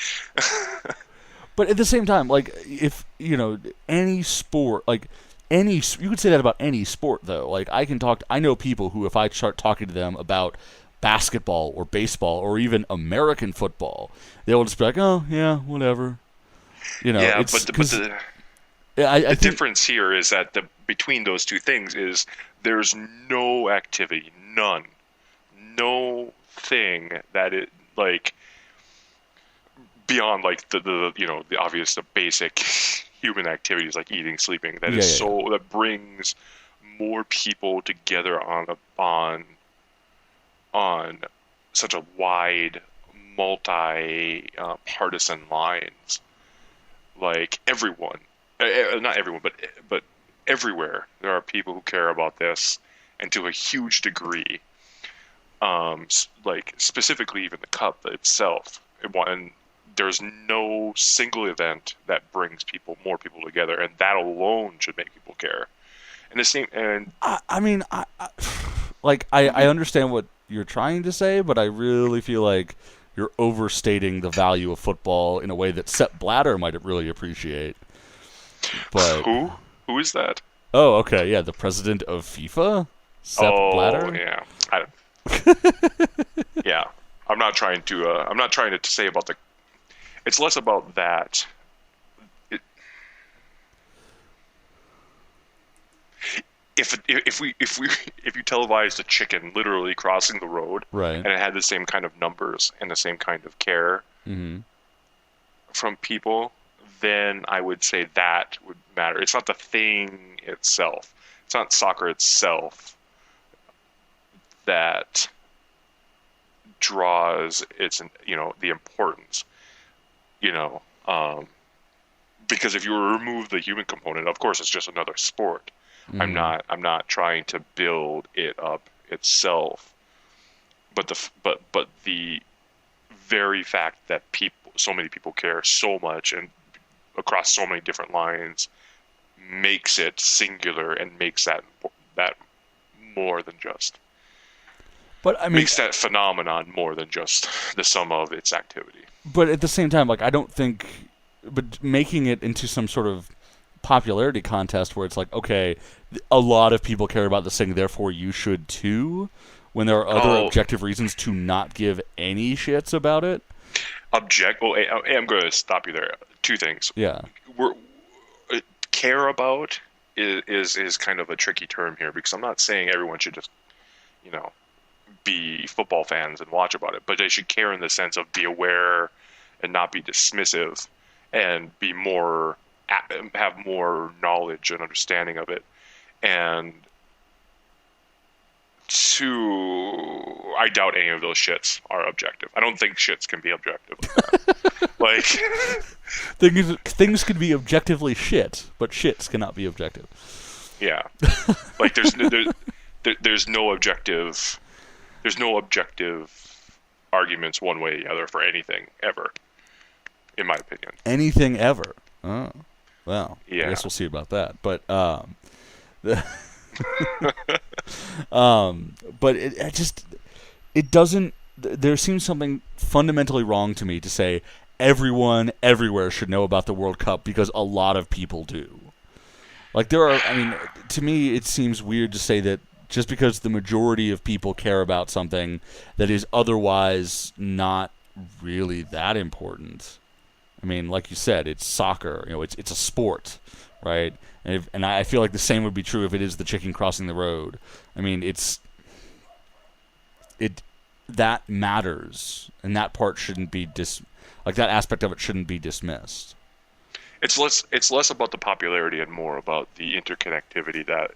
Speaker 1: But at the same time, like, if, any sport, like, you could say that about any sport, though. Like, I know people who, if I start talking to them about basketball or baseball or even American football, they will just be like, oh, yeah, whatever.
Speaker 2: Yeah,
Speaker 1: it's
Speaker 2: but
Speaker 1: because
Speaker 2: the difference here is that between those two things is there's no activity, none, no thing that it like beyond like the obvious, the basic human activities like eating, sleeping, that brings more people together on such a wide multi partisan lines. Like everyone, not everyone, but everywhere there are people who care about this, and to a huge degree. Like specifically even the cup itself. And there's no single event that brings more people together, and that alone should make people care. And the same, and
Speaker 1: I mean, I understand what you're trying to say, but I really feel like you're overstating the value of football in a way that Sepp Blatter might really appreciate. But
Speaker 2: who is that?
Speaker 1: Oh, okay, yeah, the president of FIFA, Sepp Blatter.
Speaker 2: Yeah, yeah. I'm not trying to say about the. It's less about that. If you televised a chicken literally crossing the road,
Speaker 1: right,
Speaker 2: and it had the same kind of numbers and the same kind of care from people, then I would say that would matter. It's not the thing itself. It's not soccer itself that draws the importance. Because if you remove the human component, of course, it's just another sport. I'm not trying to build it up itself, but the very fact that so many people care so much and across so many different lines makes it singular and makes that more than just.
Speaker 1: But I mean,
Speaker 2: makes that phenomenon more than just the sum of its activity.
Speaker 1: But at the same time, like, I don't think, but making it into some sort of popularity contest where it's like, okay, a lot of people care about this thing, therefore you should too, when there are other objective reasons to not give any shits about it.
Speaker 2: I'm going to stop you there. Two things.
Speaker 1: Yeah.
Speaker 2: Care about is kind of a tricky term here, because I'm not saying everyone should just, be football fans and watch about it, but they should care in the sense of be aware and not be dismissive, and have more knowledge and understanding of it. And two, I doubt any of those shits are objective. I don't think shits can be objective like that.
Speaker 1: Things can be objectively shit, but shits cannot be objective.
Speaker 2: Yeah. Like there's no objective. There's no objective arguments one way or the other for anything ever, in my opinion.
Speaker 1: Anything ever. Oh, well.
Speaker 2: Yeah.
Speaker 1: I guess we'll see about that. But but it doesn't. There seems something fundamentally wrong to me to say everyone everywhere should know about the World Cup because a lot of people do. Like to me, it seems weird to say that just because the majority of people care about something that is otherwise not really that important. I mean, like you said, it's soccer. It's a sport, right? And I feel like the same would be true if it is the chicken crossing the road. I mean, that matters, and that part shouldn't be that aspect of it shouldn't be dismissed.
Speaker 2: It's less about the popularity and more about the interconnectivity that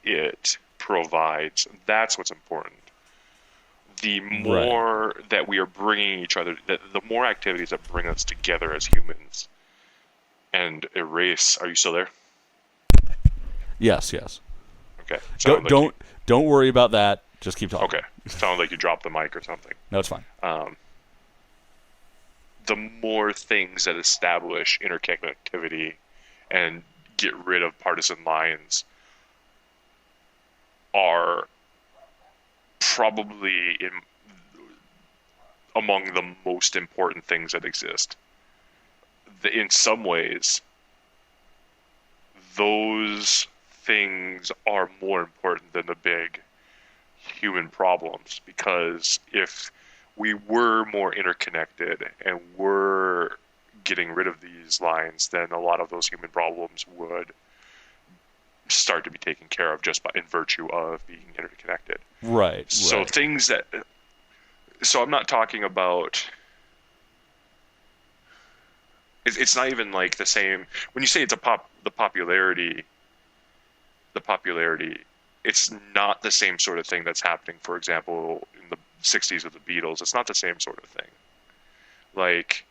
Speaker 2: it provides. That's what's important. The more that we are bringing each other, the more activities that bring us together as humans and erase. Are you still there?
Speaker 1: Yes.
Speaker 2: Okay.
Speaker 1: Don't worry about that. Just keep talking.
Speaker 2: Okay. Sounds like you dropped the mic or something.
Speaker 1: No, it's fine.
Speaker 2: The more things that establish interconnectivity and get rid of partisan lines are probably among the most important things that exist. in some ways, those things are more important than the big human problems, because if we were more interconnected and were getting rid of these lines, then a lot of those human problems would start to be taken care of just in virtue of being interconnected.
Speaker 1: Right.
Speaker 2: So things that. So I'm not talking about. It's not even like the same. When you say it's the popularity. It's not the same sort of thing that's happening, for example, in the 60s with the Beatles. It's not the same sort of thing. Like,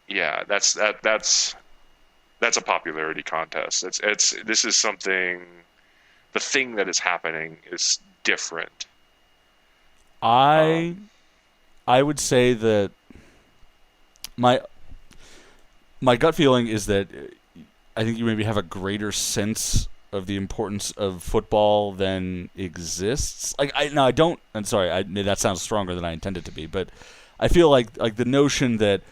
Speaker 2: yeah, that's a popularity contest. This is something. The thing that is happening is different.
Speaker 1: I would say that my gut feeling is that I think you maybe have a greater sense of the importance of football than exists. Like I don't. I'm sorry. That sounds stronger than I intended to be, but I feel like the notion that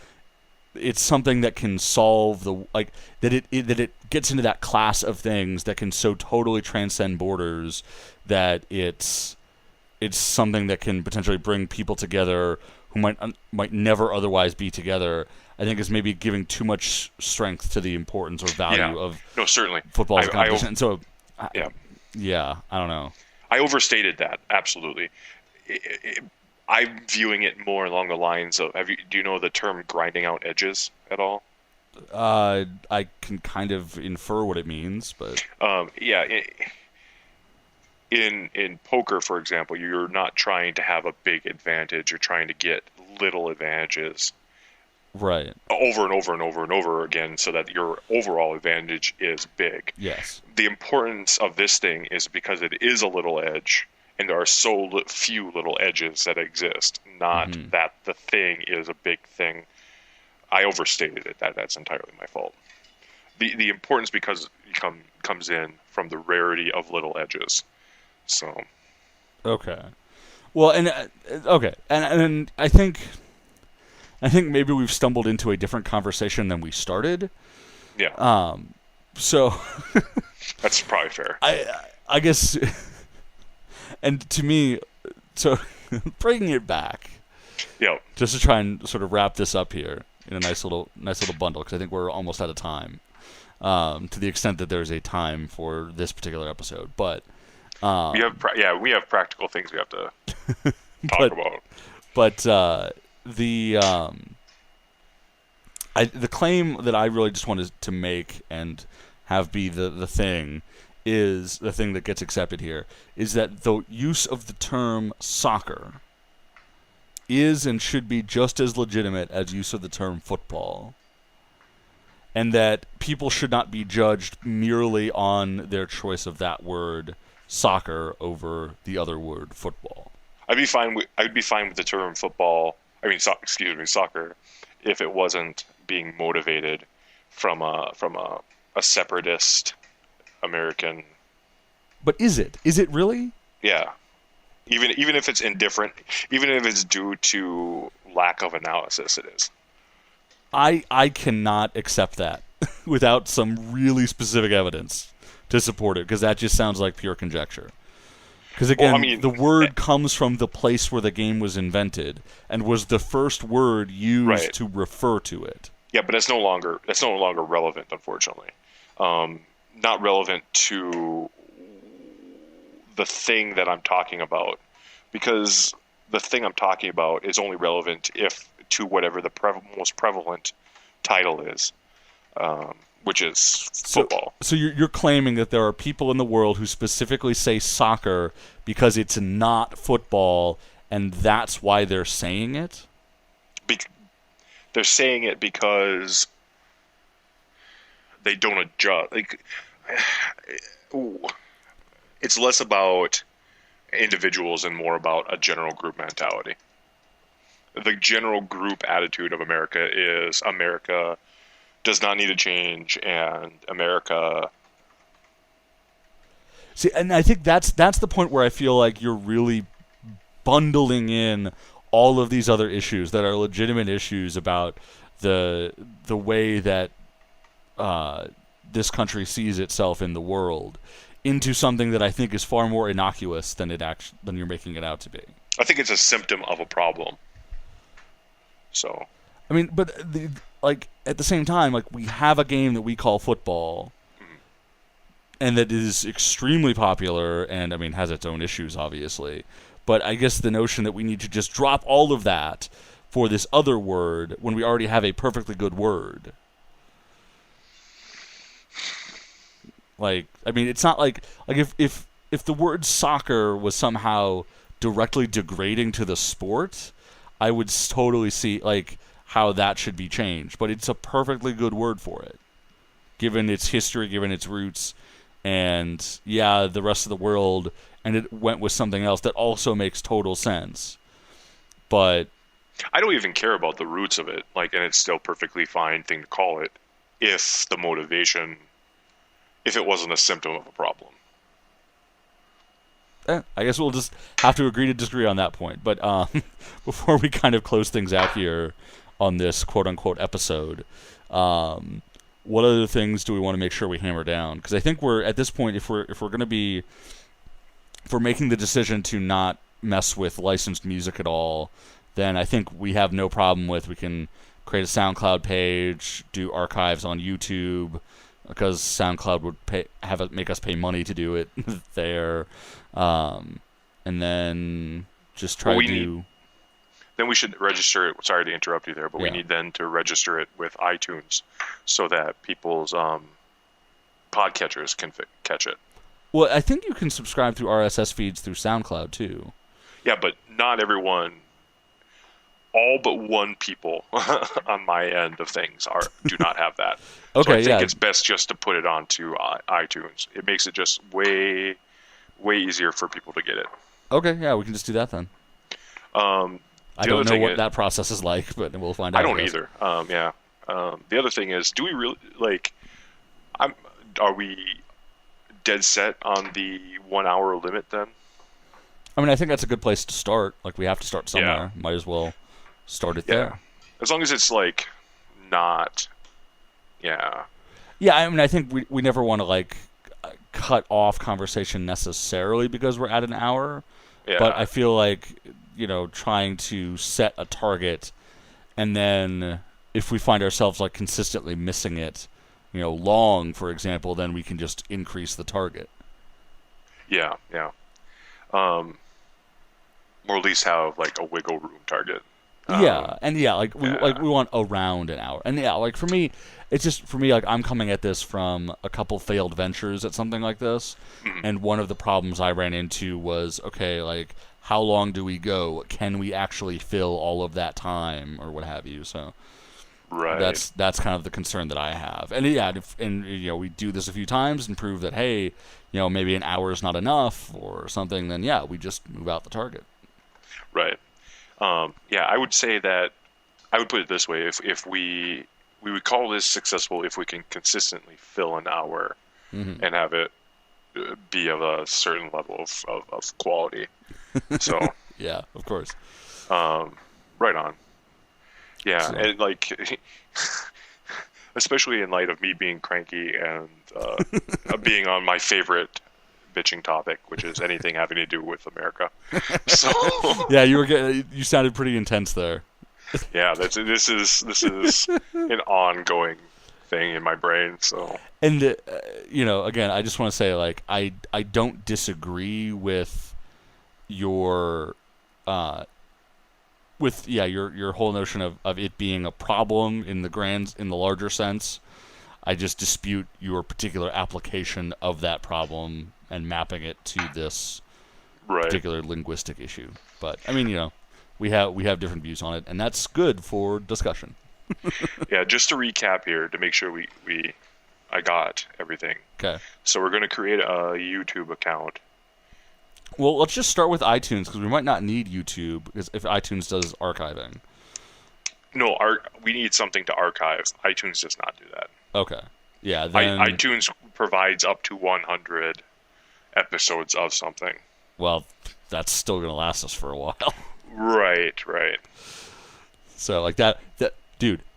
Speaker 1: it's something that can solve that it gets into that class of things that can so totally transcend borders that it's something that can potentially bring people together who might never otherwise be together. I think is maybe giving too much strength to the importance or value of
Speaker 2: certainly
Speaker 1: football as a competition. I don't know.
Speaker 2: I overstated that, absolutely. I'm viewing it more along the lines of, do you know the term grinding out edges at all?
Speaker 1: I can kind of infer what it means, but
Speaker 2: in poker, for example, you're not trying to have a big advantage. You're trying to get little advantages,
Speaker 1: right,
Speaker 2: over and over and over and over again, so that your overall advantage is big.
Speaker 1: Yes.
Speaker 2: The importance of this thing is because it is a little edge, and there are so few little edges that exist. Not that the thing is a big thing. I overstated it. That's entirely my fault. The importance comes in from the rarity of little edges. So.
Speaker 1: Okay. Well, and I think maybe we've stumbled into a different conversation than we started.
Speaker 2: Yeah.
Speaker 1: So.
Speaker 2: That's probably fair.
Speaker 1: I guess. And to me, so bringing it back.
Speaker 2: Yeah.
Speaker 1: Just to try and sort of wrap this up here in a nice little bundle, because I think we're almost out of time. To the extent that there's a time for this particular episode, but.
Speaker 2: We have practical things we have to talk about.
Speaker 1: But the claim that I really just wanted to make and have be the thing is the thing that gets accepted here is that the use of the term soccer is and should be just as legitimate as use of the term football. And that people should not be judged merely on their choice of that word soccer over the other word football.
Speaker 2: I'd be fine with the term football. Soccer, if it wasn't being motivated from a separatist American.
Speaker 1: But is it? Is it really?
Speaker 2: Yeah. Even if it's indifferent, even if it's due to lack of analysis, it is.
Speaker 1: I cannot accept that without some really specific evidence to support it, because that just sounds like pure conjecture. Because again, the word comes from the place where the game was invented and was the first word used to refer to it.
Speaker 2: Yeah, but that's no longer relevant, unfortunately. Not relevant to the thing that I'm talking about, because the thing I'm talking about is only relevant to whatever the most prevalent title is. Which is football.
Speaker 1: So you're claiming that there are people in the world who specifically say soccer because it's not football, and that's why they're saying it?
Speaker 2: They're saying it because they don't adjust. It's less about individuals and more about a general group mentality. The general group attitude of America is America does not need to change, and America.
Speaker 1: See, and I think that's the point where I feel like you're really bundling in all of these other issues that are legitimate issues about the way that this country sees itself in the world into something that I think is far more innocuous than than you're making it out to be.
Speaker 2: I think it's a symptom of a problem. So,
Speaker 1: I mean, but like at the same time, like we have a game that we call football, and that is extremely popular, and I mean has its own issues, obviously. But I guess the notion that we need to just drop all of that for this other word when we already have a perfectly good word. Like, I mean, it's not like if the word soccer was somehow directly degrading to the sport, I would totally see like how that should be changed. But it's a perfectly good word for it, given its history, given its roots, and yeah, the rest of the world. And it went with something else that also makes total sense. But
Speaker 2: I don't even care about the roots of it, like, and it's still perfectly fine thing to call it if the motivation, if it wasn't a symptom of a problem.
Speaker 1: I guess we'll just have to agree to disagree on that point. But before we kind of close things out here on this quote-unquote episode, what other things do we want to make sure we hammer down? Because I think we're at this point, if we're going to be, if we're making the decision to not mess with licensed music at all, then I think we have no problem with, we can create a SoundCloud page, do archives on YouTube, because SoundCloud would make us pay money to do it there, and then just try to.
Speaker 2: Then we should register it. Sorry to interrupt you there, but we need then to register it with iTunes so that people's podcatchers can catch it.
Speaker 1: Well, I think you can subscribe through RSS feeds through SoundCloud too.
Speaker 2: Yeah, but not everyone. All but one people on my end of things do not have that.
Speaker 1: Okay,
Speaker 2: so I think it's best just to put it onto iTunes. It makes it just way easier for people to get it.
Speaker 1: Okay, yeah, we can just do that then. I don't know what that process is like, but we'll find out.
Speaker 2: I don't either. The other thing is, do we really like? Are we dead set on the 1 hour limit then?
Speaker 1: I mean, I think that's a good place to start. Like, we have to start somewhere. Yeah. Might as well start it there.
Speaker 2: As long as it's like not.
Speaker 1: Yeah, I mean, I think we never want to like cut off conversation necessarily because we're at an hour. Yeah. But I feel like, trying to set a target, and then if we find ourselves like consistently missing it, long, for example, then we can just increase the target.
Speaker 2: Yeah. Or at least have like a wiggle room target.
Speaker 1: We want around an hour. And like for me, it's just like I'm coming at this from a couple failed ventures at something like this, and one of the problems I ran into was, okay, like how long do we go? Can we actually fill all of that time or what have you? So
Speaker 2: right.
Speaker 1: That's kind of the concern that I have. And we do this a few times and prove that, hey, maybe an hour is not enough or something, then we just move out the target.
Speaker 2: Right. I would say that I would put it this way: if we would call this successful if we can consistently fill an hour and have it be of a certain level of quality. So
Speaker 1: yeah, of course.
Speaker 2: Right on. Yeah, so. And like, especially in light of me being cranky and being on my favorite bitching topic, which is anything having to do with America. So
Speaker 1: yeah, you sounded pretty intense there.
Speaker 2: Yeah, this is an ongoing thing in my brain. So
Speaker 1: and again, I just want to say, like, I don't disagree with your your whole notion of it being a problem in the larger sense. I just dispute your particular application of that problem and mapping it to this particular linguistic issue. But I mean, we have different views on it, and that's good for discussion.
Speaker 2: Yeah, just to recap here to make sure I got everything.
Speaker 1: Okay.
Speaker 2: So we're going to create a YouTube account.
Speaker 1: Well, let's just start with iTunes because we might not need YouTube if iTunes does archiving.
Speaker 2: No, we need something to archive. iTunes does not do that.
Speaker 1: Okay. Yeah. Then
Speaker 2: iTunes provides up to 100 episodes of something.
Speaker 1: Well, that's still going to last us for a while.
Speaker 2: Right.
Speaker 1: So like that, dude,